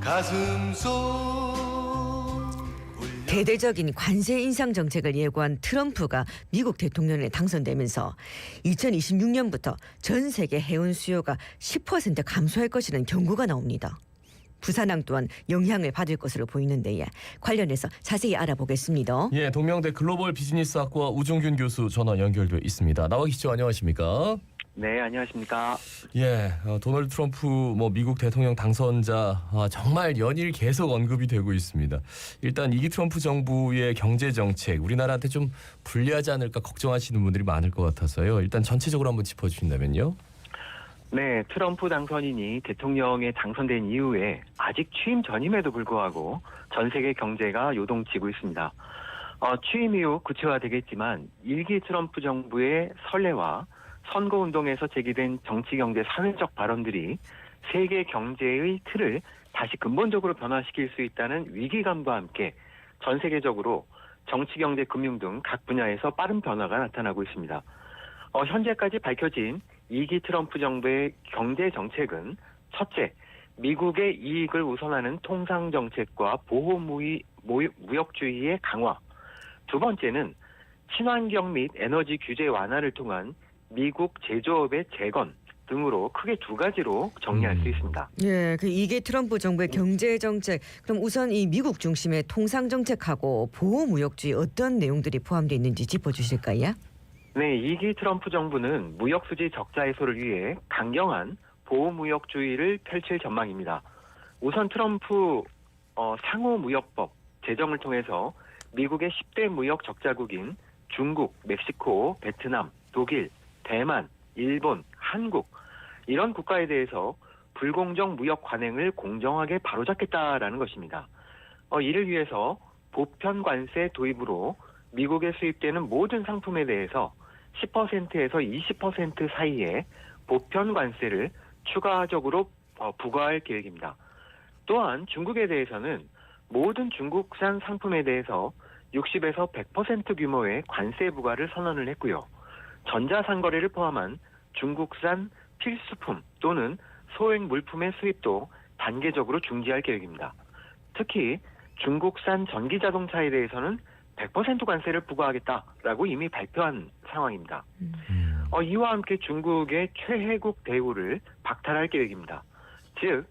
가슴 속 대대적인 관세 인상 정책을 예고한 트럼프가 미국 대통령에 당선되면서 2026년부터 전 세계 해운 수요가 10% 감소할 것이라는 경고가 나옵니다. 부산항 또한 영향을 받을 것으로 보이는데 관련해서 자세히 알아보겠습니다. 예, 동명대 글로벌 비즈니스학과 우종균 교수 전화 연결돼 있습니다. 나와 계시죠? 안녕하십니까? 네, 안녕하십니까. 예, 도널드 트럼프 미국 대통령 당선자 정말 연일 계속 언급이 되고 있습니다. 일단 2기 트럼프 정부의 경제 정책 우리나라한테 좀 불리하지 않을까 걱정하시는 분들이 많을 것 같아서요. 일단 전체적으로 한번 짚어주신다면요. 네, 트럼프 당선인이 대통령에 당선된 이후에 아직 취임 전임에도 불구하고 전 세계 경제가 요동치고 있습니다. 취임 이후 구체화되겠지만 1기 트럼프 정부의 선례와 선거운동에서 제기된 정치, 경제, 사회적 발언들이 세계 경제의 틀을 다시 근본적으로 변화시킬 수 있다는 위기감과 함께 전 세계적으로 정치, 경제, 금융 등 각 분야에서 빠른 변화가 나타나고 있습니다. 현재까지 밝혀진 2기 트럼프 정부의 경제 정책은 첫째, 미국의 이익을 우선하는 통상 정책과 보호 무역주의의 강화. 두 번째는 친환경 및 에너지 규제 완화를 통한 미국 제조업의 재건 등으로 크게 두 가지로 정리할 수 있습니다. 예, 그 2기 트럼프 정부의 경제 정책, 그럼 우선 이 미국 중심의 통상 정책하고 보호 무역주의 어떤 내용들이 포함되어 있는지 짚어주실까요? 네, 2기 트럼프 정부는 무역 수지 적자 해소를 위해 강경한 보호 무역주의를 펼칠 전망입니다. 우선 트럼프 상호 무역법 제정을 통해서 미국의 10대 무역 적자국인 중국, 멕시코, 베트남, 독일, 대만, 일본, 한국 이런 국가에 대해서 불공정 무역 관행을 공정하게 바로잡겠다라는 것입니다. 이를 위해서 보편 관세 도입으로 미국에 수입되는 모든 상품에 대해서 10%에서 20% 사이에 보편 관세를 추가적으로 부과할 계획입니다. 또한 중국에 대해서는 모든 중국산 상품에 대해서 60에서 100% 규모의 관세 부과를 선언을 했고요. 전자상거래를 포함한 중국산 필수품 또는 소액 물품의 수입도 단계적으로 중지할 계획입니다. 특히 중국산 전기자동차에 대해서는 100% 관세를 부과하겠다라고 이미 발표한 상황입니다. 이와 함께 중국의 최혜국 대우를 박탈할 계획입니다. 즉,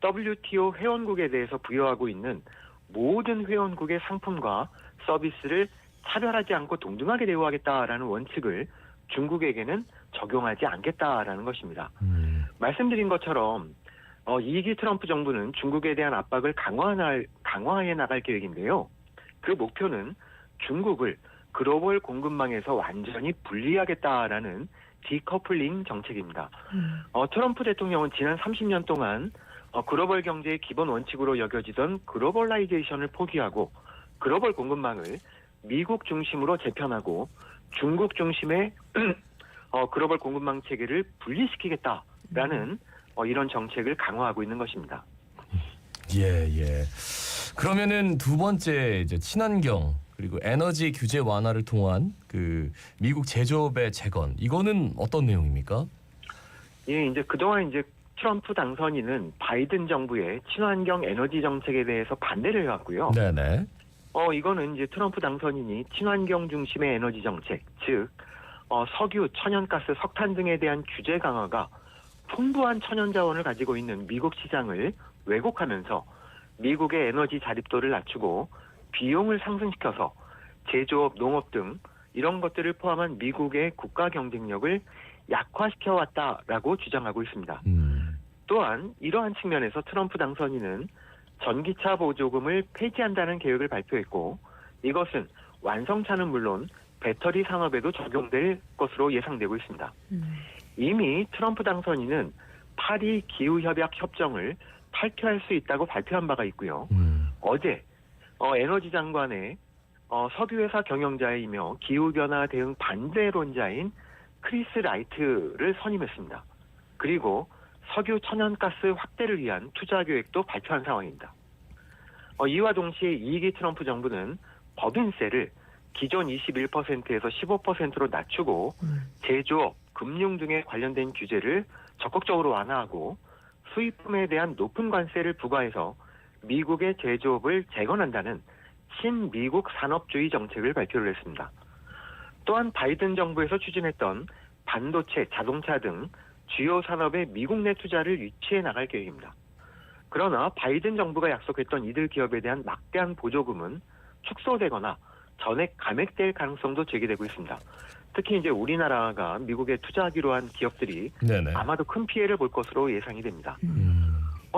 WTO 회원국에 대해서 부여하고 있는 모든 회원국의 상품과 서비스를 차별하지 않고 동등하게 대우하겠다라는 원칙을 중국에게는 적용하지 않겠다라는 것입니다. 말씀드린 것처럼 2기 트럼프 정부는 중국에 대한 압박을 강화해 나갈 계획인데요. 그 목표는 중국을 글로벌 공급망에서 완전히 분리하겠다라는 디커플링 정책입니다. 트럼프 대통령은 지난 30년 동안 글로벌 경제의 기본 원칙으로 여겨지던 글로벌라이제이션을 포기하고 글로벌 공급망을 미국 중심으로 재편하고 중국 중심의 글로벌 공급망 체계를 분리시키겠다라는 이런 정책을 강화하고 있는 것입니다. 예. 그러면은 두 번째 이제 친환경 그리고 에너지 규제 완화를 통한 그 미국 제조업의 재건 이거는 어떤 내용입니까? 예, 이제 그동안 이제 트럼프 당선인은 바이든 정부의 친환경 에너지 정책에 대해서 반대를 해왔고요. 네네. 이거는 이제 트럼프 당선인이 친환경 중심의 에너지 정책, 즉 석유, 천연가스, 석탄 등에 대한 규제 강화가 풍부한 천연 자원을 가지고 있는 미국 시장을 왜곡하면서 미국의 에너지 자립도를 낮추고 비용을 상승시켜서 제조업, 농업 등 이런 것들을 포함한 미국의 국가 경쟁력을 약화시켜 왔다라고 주장하고 있습니다. 또한 이러한 측면에서 트럼프 당선인은 전기차 보조금을 폐지한다는 계획을 발표했고 이것은 완성차는 물론 배터리 산업에도 적용될 것으로 예상되고 있습니다. 이미 트럼프 당선인은 파리 기후협약 협정을 탈퇴할 수 있다고 발표한 바가 있고요. 어제 에너지 장관의 석유회사 경영자이며 기후변화 대응 반대론자인 크리스 라이트를 선임했습니다. 그리고 석유 천연가스 확대를 위한 투자 계획도 발표한 상황입니다. 이와 동시에 2기 트럼프 정부는 법인세를 기존 21%에서 15%로 낮추고 제조업, 금융 등에 관련된 규제를 적극적으로 완화하고 수입품에 대한 높은 관세를 부과해서 미국의 제조업을 재건한다는 신미국 산업주의 정책을 발표를 했습니다. 또한 바이든 정부에서 추진했던 반도체, 자동차 등 주요 산업의 미국 내 투자를 유치해 나갈 계획입니다. 그러나 바이든 정부가 약속했던 이들 기업에 대한 막대한 보조금은 축소되거나 전액 감액될 가능성도 제기되고 있습니다. 특히 이제 우리나라가 미국에 투자하기로 한 기업들이 네네. 아마도 큰 피해를 볼 것으로 예상이 됩니다.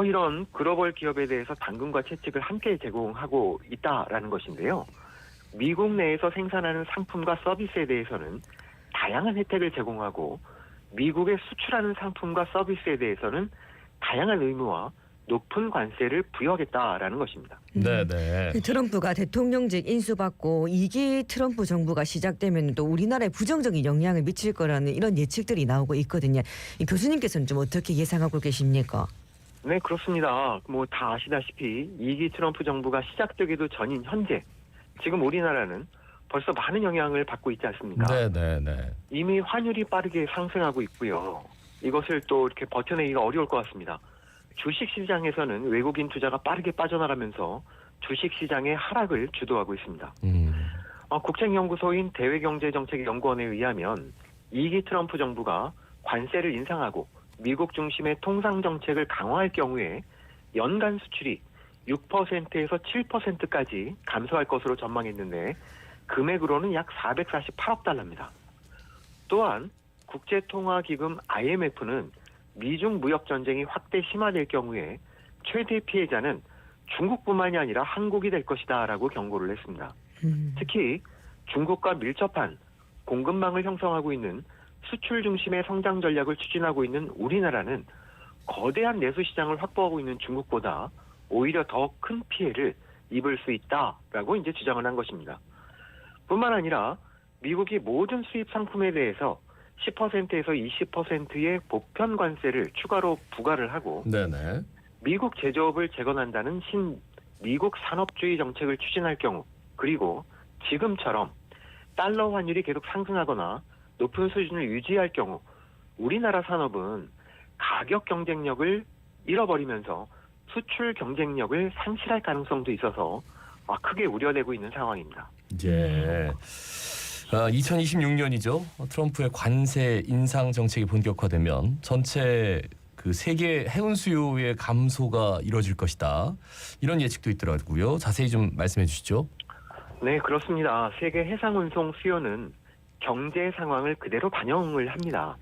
이런 글로벌 기업에 대해서 당근과 채찍을 함께 제공하고 있다라는 것인데요. 미국 내에서 생산하는 상품과 서비스에 대해서는 다양한 혜택을 제공하고 미국에 수출하는 상품과 서비스에 대해서는 다양한 의무와 높은 관세를 부여하겠다라는 것입니다. 네네. 트럼프가 대통령직 인수받고 2기 트럼프 정부가 시작되면 또 우리나라에 부정적인 영향을 미칠 거라는 이런 예측들이 나오고 있거든요. 이 교수님께서는 좀 어떻게 예상하고 계십니까? 네, 그렇습니다. 뭐 다 아시다시피 2기 트럼프 정부가 시작되기도 전인 현재 지금 우리나라는 벌써 많은 영향을 받고 있지 않습니까? 네네네. 이미 환율이 빠르게 상승하고 있고요. 이것을 또 이렇게 버텨내기가 어려울 것 같습니다. 주식시장에서는 외국인 투자가 빠르게 빠져나가면서 주식시장의 하락을 주도하고 있습니다. 국책연구소인 대외경제정책연구원에 의하면 2기 트럼프 정부가 관세를 인상하고 미국 중심의 통상정책을 강화할 경우에 연간 수출이 6%에서 7%까지 감소할 것으로 전망했는데 금액으로는 약 448억 달러입니다. 또한 국제통화기금 IMF는 미중 무역전쟁이 확대 심화될 경우에 최대 피해자는 중국뿐만이 아니라 한국이 될 것이다 라고 경고를 했습니다. 특히 중국과 밀접한 공급망을 형성하고 있는 수출 중심의 성장 전략을 추진하고 있는 우리나라는 거대한 내수 시장을 확보하고 있는 중국보다 오히려 더 큰 피해를 입을 수 있다라고 이제 주장을 한 것입니다. 뿐만 아니라 미국이 모든 수입 상품에 대해서 10%에서 20%의 보편 관세를 추가로 부과를 하고 네네. 미국 제조업을 재건한다는 신미국 산업주의 정책을 추진할 경우 그리고 지금처럼 달러 환율이 계속 상승하거나 높은 수준을 유지할 경우 우리나라 산업은 가격 경쟁력을 잃어버리면서 수출 경쟁력을 상실할 가능성도 있어서 크게 우려되고 있는 상황입니다. 예. 2026년이죠. 트럼프의 관세 인상 정책이 본격화되면 전체 그 세계 해운 수요의 감소가 이뤄질 것이다. 이런 예측도 있더라고요. 자세히 좀 말씀해 주시죠. 네, 그렇습니다. 세계 해상 운송 수요는 경제 상황을 그대로 반영을 합니다.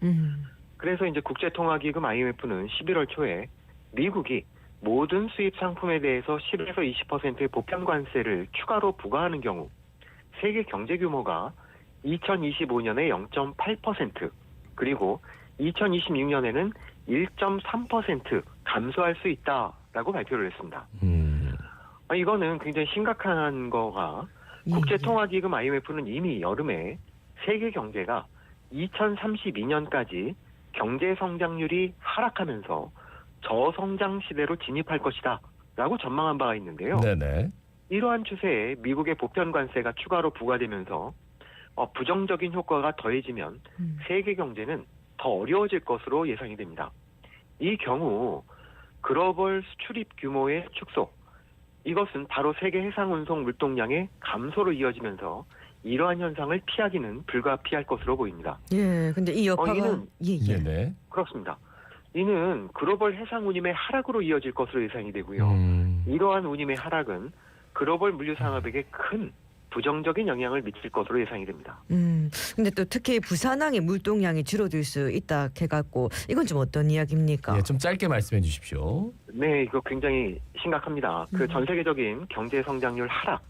그래서 이제 국제통화기금 IMF는 11월 초에 미국이 모든 수입 상품에 대해서 10에서 20%의 보편 관세를 추가로 부과하는 경우 세계 경제 규모가 2025년에 0.8% 그리고 2026년에는 1.3% 감소할 수 있다라고 발표를 했습니다. 이거는 굉장히 심각한 거가 국제통화기금 IMF는 이미 여름에 세계 경제가 2032년까지 경제 성장률이 하락하면서 저성장 시대로 진입할 것이다 라고 전망한 바가 있는데요. 네네. 이러한 추세에 미국의 보편 관세가 추가로 부과되면서 부정적인 효과가 더해지면 세계 경제는 더 어려워질 것으로 예상이 됩니다. 이 경우 글로벌 수출입 규모의 축소, 이것은 바로 세계 해상 운송 물동량의 감소로 이어지면서 이러한 현상을 피하기는 불가피할 것으로 보입니다. 예, 근데 이 여파가 네네. 그렇습니다. 이는 글로벌 해상 운임의 하락으로 이어질 것으로 예상이 되고요. 이러한 운임의 하락은 글로벌 물류 산업에게 큰 부정적인 영향을 미칠 것으로 예상이 됩니다. 근데 또 특히 부산항의 물동량이 줄어들 수 있다 해갖고 이건 좀 어떤 이야기입니까? 예, 좀 짧게 말씀해 주십시오. 네, 이거 굉장히 심각합니다. 그 전 세계적인 경제 성장률 하락,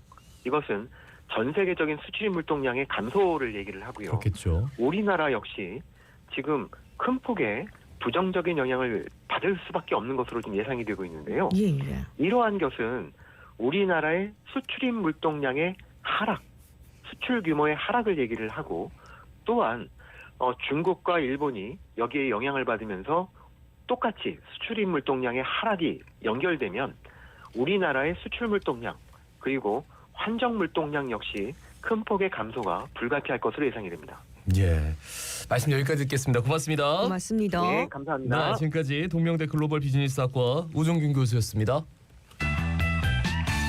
이것은 전 세계적인 수출입 물동량의 감소를 얘기를 하고요. 그렇겠죠. 우리나라 역시 지금 큰 폭의 부정적인 영향을 받을 수밖에 없는 것으로 좀 예상이 되고 있는데요. 예. 이러한 것은 우리나라의 수출입 물동량의 하락, 수출 규모의 하락을 얘기를 하고 또한 중국과 일본이 여기에 영향을 받으면서 똑같이 수출입 물동량의 하락이 연결되면 우리나라의 수출 물동량 그리고 환정 물동량 역시 큰 폭의 감소가 불가피할 것으로 예상이 됩니다. 예. 말씀 여기까지 듣겠습니다. 고맙습니다. 고맙습니다. 네, 감사합니다. 네, 지금까지 동명대 글로벌 비즈니스학과 우종균 교수였습니다.